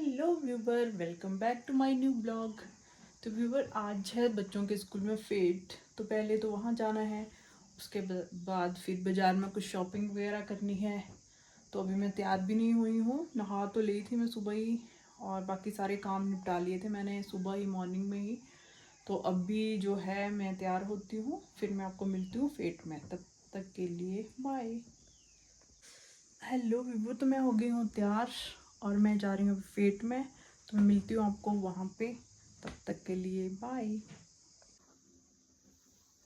Hello viewer, welcome back to my new blog. तो viewer, आज है बच्चों के स्कूल में फेट। तो पहले तो वहाँ जाना है, उसके बाद फिर बाज़ार में कुछ शॉपिंग वगैरह करनी है। तो अभी मैं तैयार भी नहीं हुई हूँ, नहा तो ली थी मैं सुबह ही, और बाकी सारे काम निपटा लिए थे मैंने सुबह ही मॉर्निंग में ही। तो अभी जो है मैं तैयार होती हूँ, फिर मैं आपको मिलती हूँ फेट में। तब तक के लिए बाय। हेलो विवो, तो मैं हो गई हूँ तैयार और मैं जा रही हूँ फेट में। तो मैं मिलती हूँ आपको वहाँ पे। तब तक के लिए बाय। ये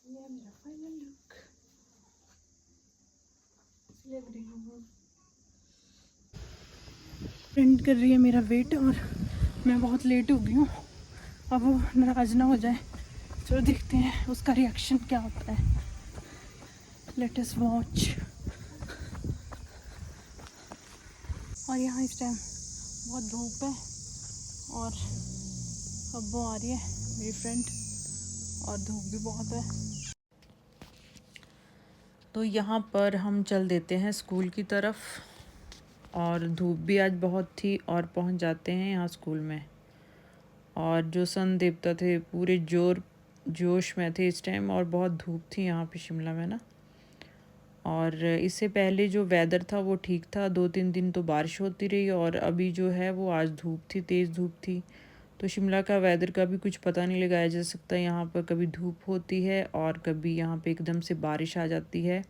मेरा फाइनल लुक लग रही हूँ। फ्रेंड कर रही है मेरा वेट और मैं बहुत लेट हो गई हूँ। अब वो नाराज ना हो जाए। चलो देखते हैं उसका रिएक्शन क्या होता है। Let us watch. और यहाँ इस टाइम बहुत धूप है और अब वो आ रही है मेरी फ्रेंड, और धूप भी बहुत है। तो यहाँ पर हम चल देते हैं स्कूल की तरफ, और धूप भी आज बहुत थी और पहुँच जाते हैं यहाँ स्कूल में। और जो सन देवता थे पूरे जोश में थे इस टाइम, और बहुत धूप थी यहाँ पे शिमला में ना। और इससे पहले जो वेदर था वो ठीक था, 2-3 दिन तो बारिश होती रही, और अभी जो है वो आज धूप थी, तेज़ धूप थी। तो शिमला का वेदर का भी कुछ पता नहीं लगाया जा सकता। यहाँ पर कभी धूप होती है और कभी यहाँ पे एकदम से बारिश आ जाती है।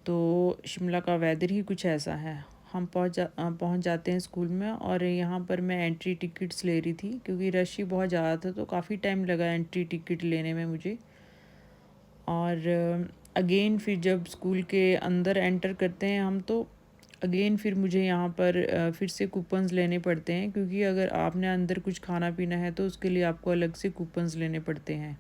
तो शिमला का वेदर ही कुछ ऐसा है। हम पहुँच जाते हैं स्कूल में, और यहाँ पर मैं एंट्री टिकट्स ले रही थी क्योंकि रश ही बहुत ज़्यादा था, तो काफ़ी टाइम लगा एंट्री टिकट लेने में मुझे। और अगेन फिर जब स्कूल के अंदर एंटर करते हैं हम, तो अगेन फिर मुझे यहाँ पर फिर से कूपन्स लेने पड़ते हैं, क्योंकि अगर आपने अंदर कुछ खाना पीना है तो उसके लिए आपको अलग से कूपन्स लेने पड़ते हैं।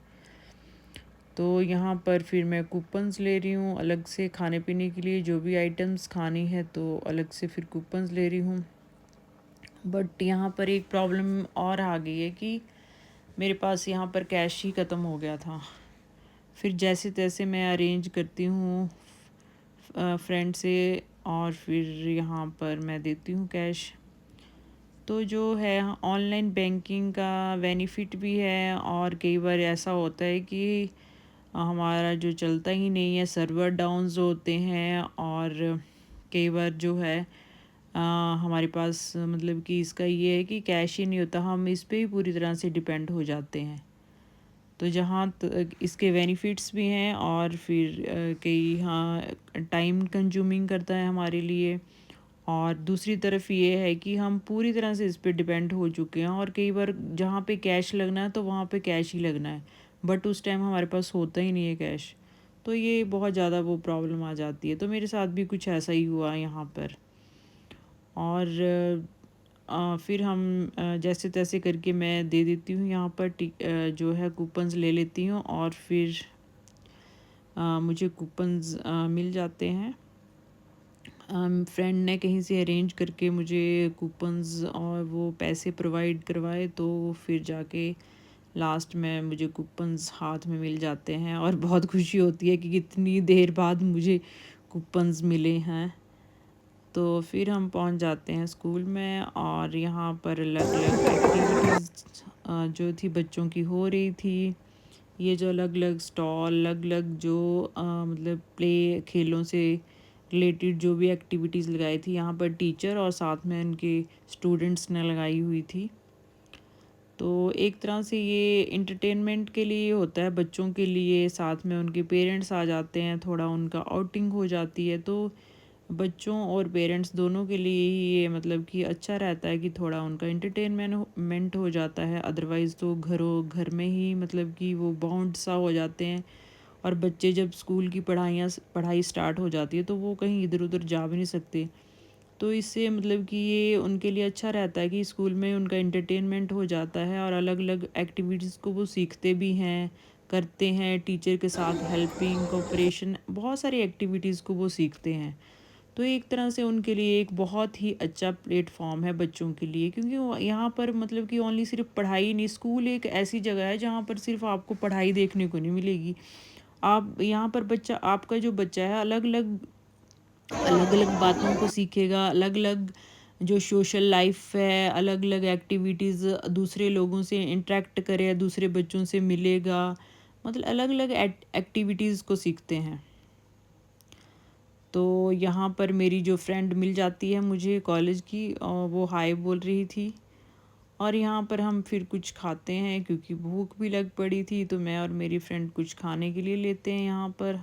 तो यहाँ पर फिर मैं कूपन्स ले रही हूँ अलग से खाने पीने के लिए, जो भी आइटम्स खानी है तो अलग से फिर कूपन्स ले रही हूँ। बट यहाँ पर एक प्रॉब्लम और आ गई है कि मेरे पास यहाँ पर कैश ही ख़त्म हो गया था। फिर जैसे तैसे मैं अरेंज करती हूँ फ्रेंड से, और फिर यहाँ पर मैं देती हूँ कैश। तो जो है ऑनलाइन बैंकिंग का बेनिफिट भी है, और कई बार ऐसा होता है कि हमारा जो चलता ही नहीं है, सर्वर डाउन्स होते हैं, और कई बार जो है हमारे पास मतलब कि इसका ये है कि कैश ही नहीं होता, हम इस पे ही पूरी तरह से डिपेंड हो जाते हैं। तो जहाँ इसके बेनिफिट्स भी हैं, और फिर कई हाँ टाइम कंज्यूमिंग करता है हमारे लिए। और दूसरी तरफ ये है कि हम पूरी तरह से इस पे डिपेंड हो चुके हैं, और कई बार जहाँ पे कैश लगना है तो वहाँ पे कैश ही लगना है, बट उस टाइम हमारे पास होता ही नहीं है कैश। तो ये बहुत ज़्यादा वो प्रॉब्लम आ जाती है। तो मेरे साथ भी कुछ ऐसा ही हुआ यहाँ पर। और फिर हम जैसे तैसे करके मैं दे देती हूँ यहाँ पर जो है कूपन्स ले लेती हूँ, और फिर मुझे कूपन्स मिल जाते हैं। फ्रेंड ने कहीं से अरेंज करके मुझे कूपन्स और वो पैसे प्रोवाइड करवाए, तो फिर जाके लास्ट में मुझे कूपन्स हाथ में मिल जाते हैं, और बहुत खुशी होती है कि कितनी देर बाद मुझे कूपन्स मिले हैं। तो फिर हम पहुंच जाते हैं स्कूल में, और यहाँ पर अलग अलग एक्टिविटीज़ जो थी बच्चों की हो रही थी। ये जो अलग अलग स्टॉल, अलग अलग जो मतलब प्ले खेलों से रिलेटेड जो भी एक्टिविटीज़ लगाई थी यहाँ पर टीचर और साथ में उनके स्टूडेंट्स ने लगाई हुई थी। तो एक तरह से ये इंटरटेनमेंट के लिए होता है बच्चों के लिए, साथ में उनके पेरेंट्स आ जाते हैं, थोड़ा उनका आउटिंग हो जाती है। तो बच्चों और पेरेंट्स दोनों के लिए ही ये मतलब कि अच्छा रहता है कि थोड़ा उनका इंटरटेनमेंट हो जाता है। अदरवाइज़ तो घर में ही मतलब कि वो बाउंड सा हो जाते हैं, और बच्चे जब स्कूल की पढ़ाई स्टार्ट हो जाती है तो वो कहीं इधर उधर जा भी नहीं सकते। तो इससे मतलब कि ये उनके लिए अच्छा रहता है कि स्कूल में उनका इंटरटेनमेंट हो जाता है, और अलग अलग एक्टिविटीज़ को वो सीखते भी हैं, करते हैं। टीचर के साथ हेल्पिंग, कोऑपरेशन, बहुत सारी एक्टिविटीज़ को वो सीखते हैं। तो एक तरह से उनके लिए एक बहुत ही अच्छा प्लेटफॉर्म है बच्चों के लिए, क्योंकि यहाँ पर मतलब कि ओनली सिर्फ पढ़ाई नहीं, स्कूल एक ऐसी जगह है जहाँ पर सिर्फ आपको पढ़ाई देखने को नहीं मिलेगी। आप यहाँ पर आपका जो बच्चा है अलग अलग बातों को सीखेगा, अलग अलग जो सोशल लाइफ है, अलग अलग एक्टिविटीज़, दूसरे लोगों से इंटरेक्ट करे, दूसरे बच्चों से मिलेगा, मतलब अलग अलग एक्टिविटीज़ को सीखते हैं। तो यहाँ पर मेरी जो फ्रेंड मिल जाती है मुझे कॉलेज की, और वो हाय बोल रही थी, और यहाँ पर हम फिर कुछ खाते हैं क्योंकि भूख भी लग पड़ी थी। तो मैं और मेरी फ्रेंड कुछ खाने के लिए लेते हैं यहाँ पर।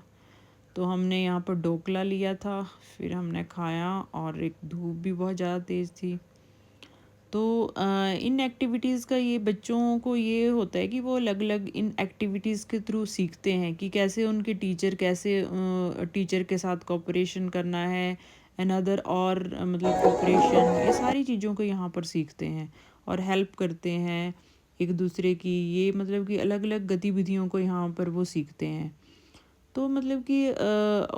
तो हमने यहाँ पर ढोकला लिया था, फिर हमने खाया, और एक धूप भी बहुत ज़्यादा तेज़ थी। तो इन एक्टिविटीज़ का ये बच्चों को ये होता है कि वो अलग अलग इन एक्टिविटीज़ के थ्रू सीखते हैं कि कैसे उनके टीचर के साथ कोऑपरेशन करना है, अनदर, और मतलब कोऑपरेशन, ये सारी चीज़ों को यहाँ पर सीखते हैं, और हेल्प करते हैं एक दूसरे की, ये मतलब कि अलग अलग गतिविधियों को यहाँ पर वो सीखते हैं। तो मतलब कि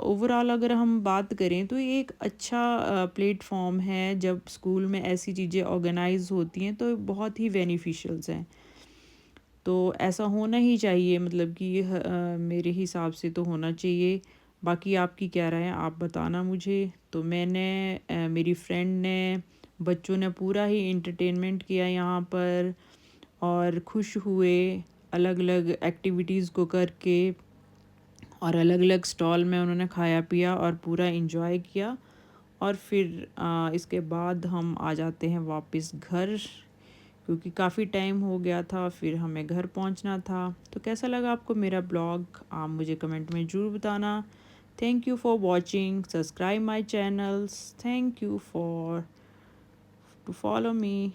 ओवरऑल अगर हम बात करें तो ये एक अच्छा प्लेटफॉर्म है। जब स्कूल में ऐसी चीज़ें ऑर्गेनाइज होती हैं तो बहुत ही बेनिफिशियल्स हैं। तो ऐसा होना ही चाहिए, मतलब कि मेरे हिसाब से तो होना चाहिए। बाकी आपकी क्या राय है, आप बताना मुझे। तो मैंने मेरी फ्रेंड ने, बच्चों ने पूरा ही इंटरटेनमेंट किया यहाँ पर, और खुश हुए अलग अलग एक्टिविटीज़ को करके, और अलग अलग स्टॉल में उन्होंने खाया पिया और पूरा इंजॉय किया। और फिर इसके बाद हम आ जाते हैं वापस घर, क्योंकि काफ़ी टाइम हो गया था, फिर हमें घर पहुंचना था। तो कैसा लगा आपको मेरा ब्लॉग, आप मुझे कमेंट में ज़रूर बताना। Thank you for watching, subscribe my channels, thank you for to follow me.